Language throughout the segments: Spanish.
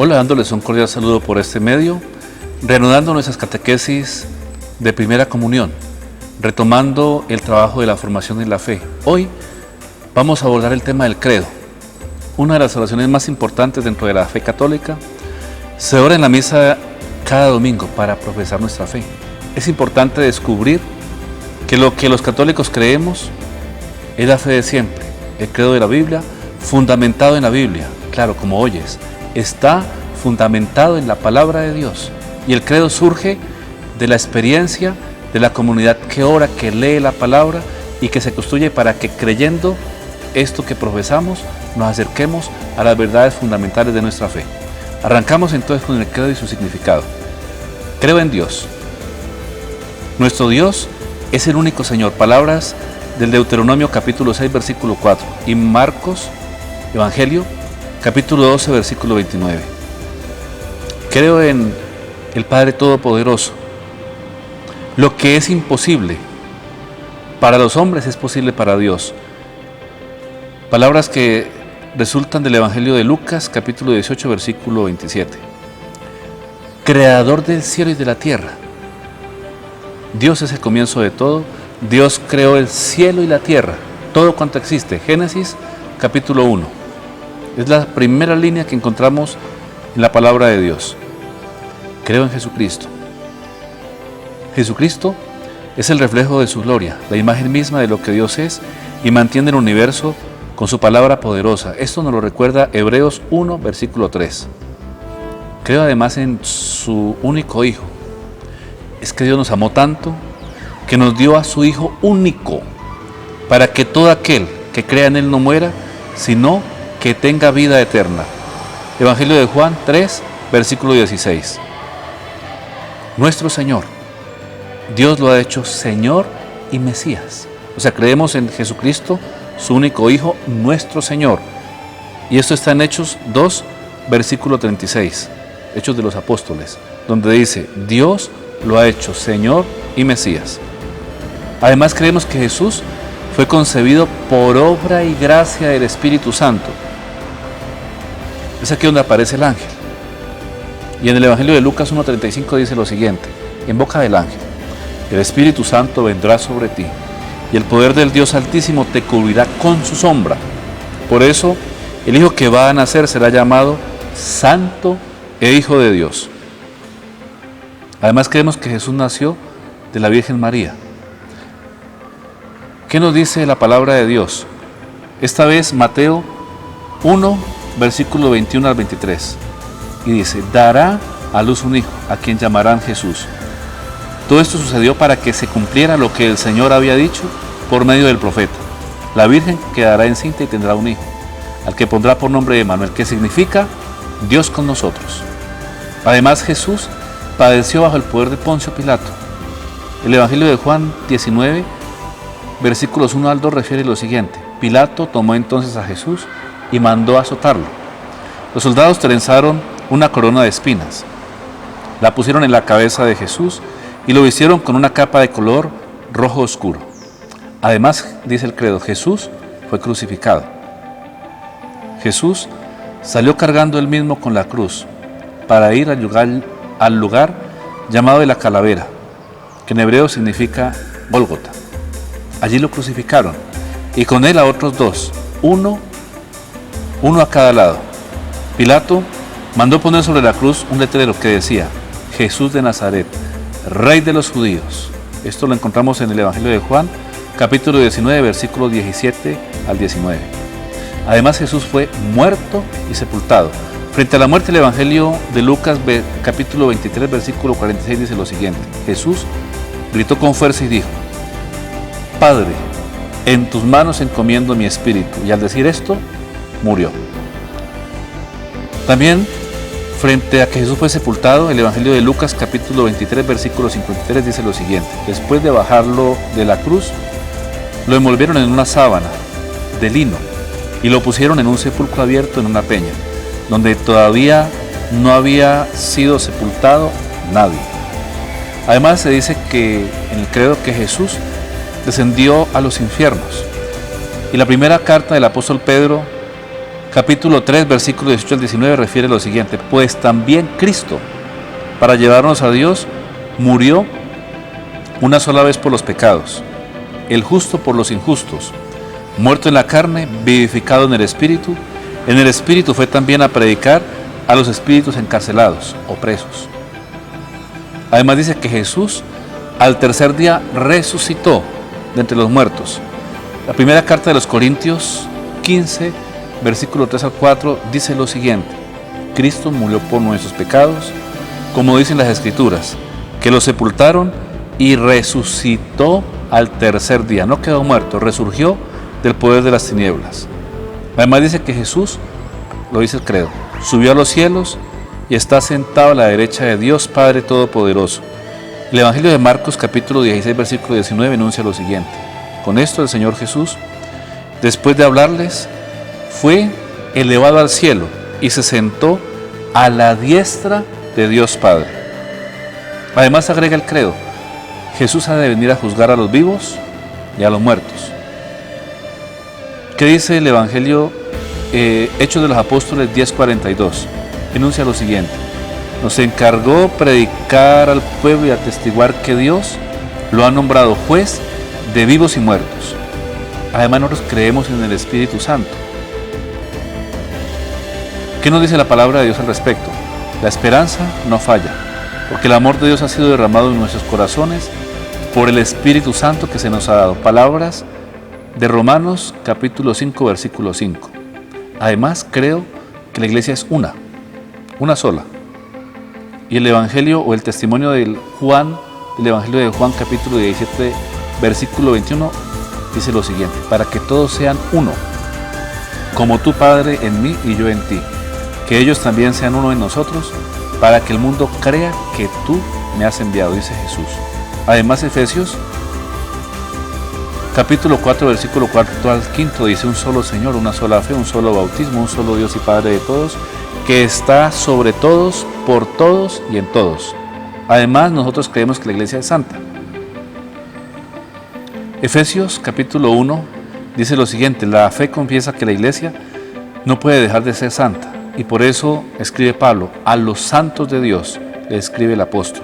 Hola, dándoles un cordial saludo por este medio, reanudando nuestras catequesis de primera comunión, retomando el trabajo de la formación en la fe. Hoy vamos a abordar el tema del credo, una de las oraciones más importantes dentro de la fe católica. Se ora en la misa cada domingo para profesar nuestra fe. Es importante descubrir que lo que los católicos creemos es la fe de siempre, el credo de la Biblia, fundamentado en la Biblia. Claro, como oyes, está fundamentado en la palabra de Dios. Y el credo surge de la experiencia de la comunidad que ora, que lee la palabra y que se construye para que, creyendo esto que profesamos, nos acerquemos a las verdades fundamentales de nuestra fe. Arrancamos entonces con el credo y su significado. Creo en Dios. Nuestro Dios es el único Señor. Palabras del Deuteronomio capítulo 6, versículo 4. Y Marcos, Evangelio, capítulo 12, versículo 29. Creo en el Padre Todopoderoso. Lo que es imposible para los hombres es posible para Dios. Palabras que resultan del Evangelio de Lucas, capítulo 18, versículo 27. Creador del cielo y de la tierra. Dios es el comienzo de todo. Dios creó el cielo y la tierra, todo cuanto existe. Génesis, capítulo 1. Es la primera línea que encontramos en la palabra de Dios. Creo en Jesucristo. Jesucristo es el reflejo de su gloria, la imagen misma de lo que Dios es y mantiene el universo con su palabra poderosa. Esto nos lo recuerda Hebreos 1, versículo 3. Creo además en su único Hijo. Es que Dios nos amó tanto que nos dio a su Hijo único para que todo aquel que crea en Él no muera, sino que tenga vida eterna. Evangelio de Juan 3, versículo 16. Nuestro Señor, Dios lo ha hecho Señor y Mesías. O sea, creemos en Jesucristo, su único Hijo, nuestro Señor. Y esto está en Hechos 2, versículo 36, Hechos de los Apóstoles, donde dice, Dios lo ha hecho Señor y Mesías. Además creemos que Jesús fue concebido por obra y gracia del Espíritu Santo. Es aquí donde aparece el ángel. Y en el Evangelio de Lucas 1:35 dice lo siguiente, en boca del ángel, el Espíritu Santo vendrá sobre ti, y el poder del Dios Altísimo te cubrirá con su sombra. Por eso, el Hijo que va a nacer será llamado Santo e Hijo de Dios. Además creemos que Jesús nació de la Virgen María. ¿Qué nos dice la palabra de Dios? Esta vez Mateo 1, versículo 21 al 23. Y dice, dará a luz un hijo, a quien llamarán Jesús. Todo esto sucedió para que se cumpliera lo que el Señor había dicho por medio del profeta. La Virgen quedará encinta y tendrá un hijo, al que pondrá por nombre Emmanuel, que significa Dios con nosotros. Además Jesús padeció bajo el poder de Poncio Pilato. El Evangelio de Juan 19, versículos 1 al 2 refiere lo siguiente. Pilato tomó entonces a Jesús y mandó azotarlo. Los soldados trenzaron una corona de espinas, la pusieron en la cabeza de Jesús y lo vistieron con una capa de color rojo oscuro. Además, dice el credo, Jesús fue crucificado. Jesús salió cargando él mismo con la cruz para ir al lugar llamado de la calavera, que en hebreo significa Gólgota. Allí lo crucificaron y con él a otros dos, uno a cada lado. Pilato mandó poner sobre la cruz un letrero que decía, Jesús de Nazaret, Rey de los Judíos. Esto lo encontramos en el Evangelio de Juan, capítulo 19, versículos 17 al 19. Además Jesús fue muerto y sepultado. Frente a la muerte, el Evangelio de Lucas, capítulo 23, versículo 46 dice lo siguiente. Jesús gritó con fuerza y dijo, Padre, en tus manos encomiendo mi espíritu. Y al decir esto, murió. También, frente a que Jesús fue sepultado, el Evangelio de Lucas, capítulo 23, versículo 53 dice lo siguiente. Después de bajarlo de la cruz, lo envolvieron en una sábana de lino y lo pusieron en un sepulcro abierto en una peña, donde todavía no había sido sepultado nadie. Además se dice que en el credo que Jesús descendió a los infiernos. Y la primera carta del apóstol Pedro Capítulo 3, versículo 18 al 19 refiere lo siguiente: pues también Cristo, para llevarnos a Dios, murió una sola vez por los pecados, el justo por los injustos, muerto en la carne, vivificado en el Espíritu. En el Espíritu fue también a predicar a los espíritus encarcelados o presos. Además dice que Jesús al tercer día resucitó de entre los muertos. La primera carta de los Corintios 15, versículo 3 al 4, dice lo siguiente: Cristo murió por nuestros pecados, como dicen las Escrituras, que lo sepultaron y resucitó al tercer día. No quedó muerto, resurgió del poder de las tinieblas. Además dice que Jesús, lo dice el credo, subió a los cielos y está sentado a la derecha de Dios Padre Todopoderoso. El Evangelio de Marcos capítulo 16 versículo 19 enuncia lo siguiente: con esto el Señor Jesús, después de hablarles, fue elevado al cielo y se sentó a la diestra de Dios Padre. Además agrega el credo: Jesús ha de venir a juzgar a los vivos y a los muertos. ¿Qué dice el Evangelio Hechos de los Apóstoles 10:42? Enuncia lo siguiente: nos encargó predicar al pueblo y atestiguar que Dios lo ha nombrado juez de vivos y muertos. Además nosotros creemos en el Espíritu Santo. ¿Qué nos dice la palabra de Dios al respecto? La esperanza no falla, porque el amor de Dios ha sido derramado en nuestros corazones por el Espíritu Santo que se nos ha dado. Palabras de Romanos capítulo 5 versículo 5. Además creo que la iglesia es una sola. Y el Evangelio o el testimonio del Evangelio de Juan capítulo 17 versículo 21 dice lo siguiente: para que todos sean uno, como tú, Padre, en mí y yo en ti, que ellos también sean uno en nosotros, para que el mundo crea que tú me has enviado, dice Jesús. Además Efesios capítulo 4 versículo 4 al 5 dice: un solo Señor, una sola fe, un solo bautismo, un solo Dios y Padre de todos, que está sobre todos, por todos y en todos. Además nosotros creemos que la iglesia es santa. Efesios capítulo 1 dice lo siguiente: la fe confiesa que la iglesia no puede dejar de ser santa, y por eso escribe Pablo: a los santos de Dios le escribe el apóstol.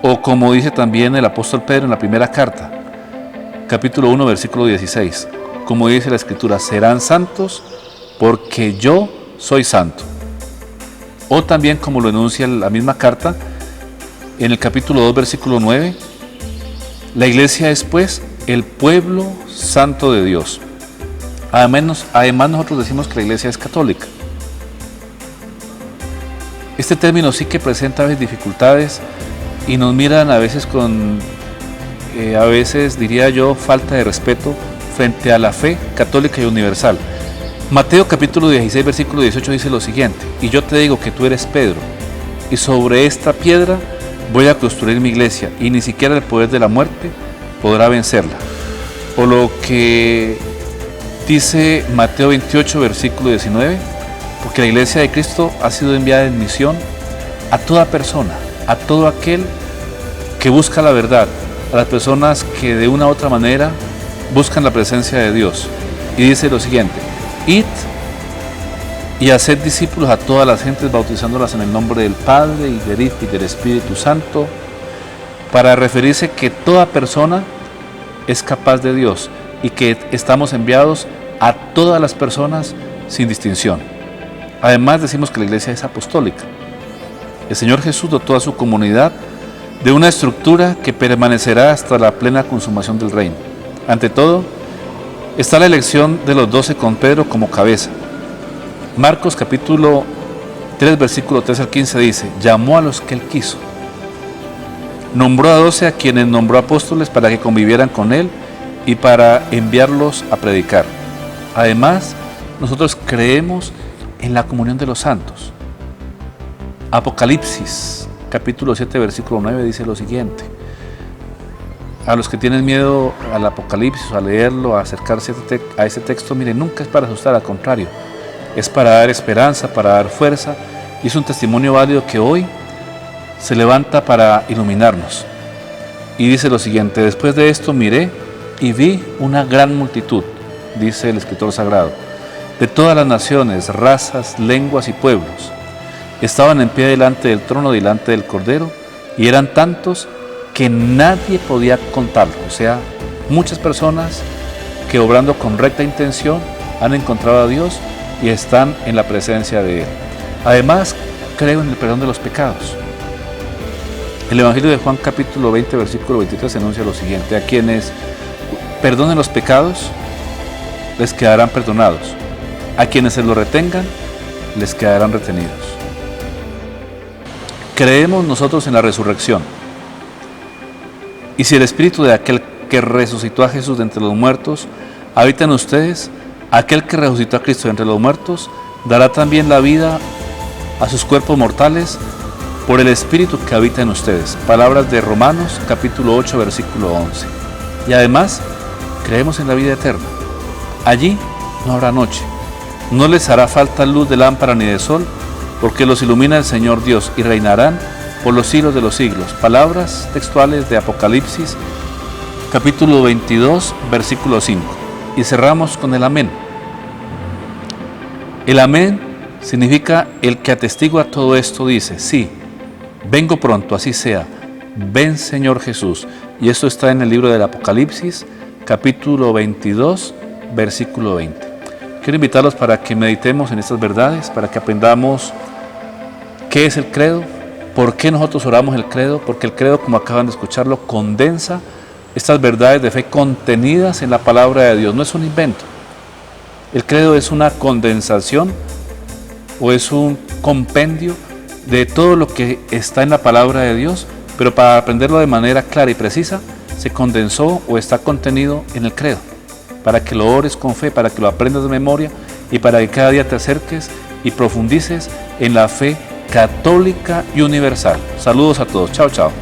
O como dice también el apóstol Pedro en la primera carta, capítulo 1 versículo 16, como dice la Escritura: serán santos porque yo soy santo. O también como lo enuncia la misma carta en el capítulo 2 versículo 9, la iglesia es pues el pueblo santo de Dios. Además nosotros decimos que la iglesia es católica. Este término sí que presenta a veces dificultades y nos miran a veces con, a veces diría yo, falta de respeto frente a la fe católica y universal. Mateo capítulo 16 versículo 18 dice lo siguiente: y yo te digo que tú eres Pedro, y sobre esta piedra voy a construir mi iglesia, y ni siquiera el poder de la muerte podrá vencerla. O lo que dice Mateo 28 versículo 19: porque la iglesia de Cristo ha sido enviada en misión a toda persona, a todo aquel que busca la verdad, a las personas que de una u otra manera buscan la presencia de Dios. Y dice lo siguiente: id y haced discípulos a todas las gentes, bautizándolas en el nombre del Padre y del Hijo y del Espíritu Santo, para referirse que toda persona es capaz de Dios y que estamos enviados a todas las personas sin distinción. Además decimos que la iglesia es apostólica. El Señor Jesús dotó a su comunidad de una estructura que permanecerá hasta la plena consumación del reino. Ante todo, está la elección de los 12 con Pedro como cabeza. Marcos capítulo 3 versículo 3 al 15 dice: llamó a los que él quiso. Nombró a 12 a quienes nombró apóstoles para que convivieran con él y para enviarlos a predicar. Además, nosotros creemos en la comunión de los santos. Apocalipsis capítulo 7 versículo 9 dice lo siguiente: a los que tienen miedo al Apocalipsis, a leerlo, a acercarse a ese texto, miren, nunca es para asustar, al contrario, es para dar esperanza, para dar fuerza, y es un testimonio válido que hoy se levanta para iluminarnos. Y dice lo siguiente: después de esto miré y vi una gran multitud, dice el escritor sagrado, de todas las naciones, razas, lenguas y pueblos. Estaban en pie delante del trono, delante del Cordero, y eran tantos que nadie podía contarlo. O sea, muchas personas que obrando con recta intención han encontrado a Dios y están en la presencia de Él. Además, creo en el perdón de los pecados. El Evangelio de Juan capítulo 20, versículo 23 enuncia lo siguiente: a quienes perdonen los pecados, les quedarán perdonados. A quienes se los retengan, les quedarán retenidos. Creemos nosotros en la resurrección. Y si el Espíritu de aquel que resucitó a Jesús de entre los muertos habita en ustedes, aquel que resucitó a Cristo de entre los muertos dará también la vida a sus cuerpos mortales por el Espíritu que habita en ustedes. Palabras de Romanos capítulo 8, versículo 11. Y además, creemos en la vida eterna. Allí no habrá noche, no les hará falta luz de lámpara ni de sol, porque los ilumina el Señor Dios y reinarán por los siglos de los siglos. Palabras textuales de Apocalipsis capítulo 22, versículo 5. Y cerramos con el amén. El amén significa el que atestigua todo esto dice: sí, vengo pronto, así sea. Ven, Señor Jesús. Y esto está en el libro del Apocalipsis capítulo 22, versículo 20. Quiero invitarlos para que meditemos en estas verdades, para que aprendamos qué es el credo, por qué nosotros oramos el credo, porque el credo, como acaban de escucharlo, condensa estas verdades de fe contenidas en la palabra de Dios. No es un invento. El credo es una condensación o es un compendio de todo lo que está en la palabra de Dios, pero para aprenderlo de manera clara y precisa, se condensó o está contenido en el credo, para que lo ores con fe, para que lo aprendas de memoria y para que cada día te acerques y profundices en la fe católica y universal. Saludos a todos. Chao, chao.